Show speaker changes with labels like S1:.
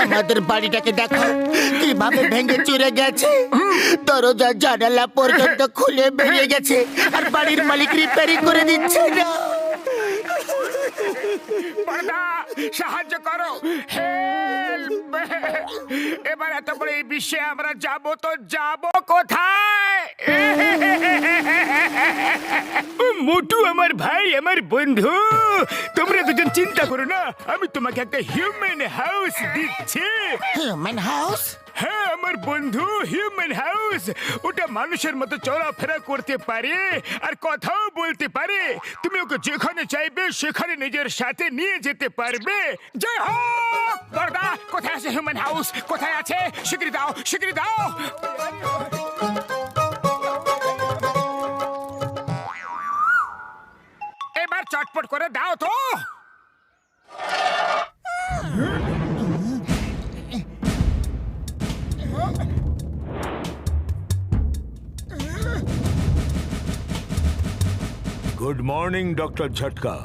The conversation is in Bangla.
S1: আমাদের বাড়িটাকে দেখো কিভাবে ভেঙে চুরে গেছে। দরজা জানালা পর্যন্ত খুলে বেরিয়ে গেছে, আর বাড়ির মালিক রিপেয়ারিং করে দিচ্ছে না।
S2: বড়দা, সাহায্য করো, হেল্প! এবার এত বড় এই বিশ্বে আমরা যাব তো যাব কোথায়? মোটু আমার ভাই, আমার বন্ধু, তোমরা দুজন চিন্তা করো না, আমি তোমাকে একটা হিউম্যান হাউস দিচ্ছি।
S1: Human house?
S2: হ্যাঁ আমার বন্ধু, হিউম্যান হাউস। ওটা মানুষের মতো চলাফেরা করতে পারে আর কথাও বলতে পারে। তুমি ওকে যেখানে চাইবে সেখানে নিজের সাথে নিয়ে যেতে পারবে। জয় হোক! বড়দা, কোথায় আছে হিউম্যান হাউস? কোথায় আছে? স্বীকৃতি দাও, স্বীকৃতি দাও। এবার চটপট করে দাও তো।
S3: गुड मॉर्निंग डॉक्टर झटका।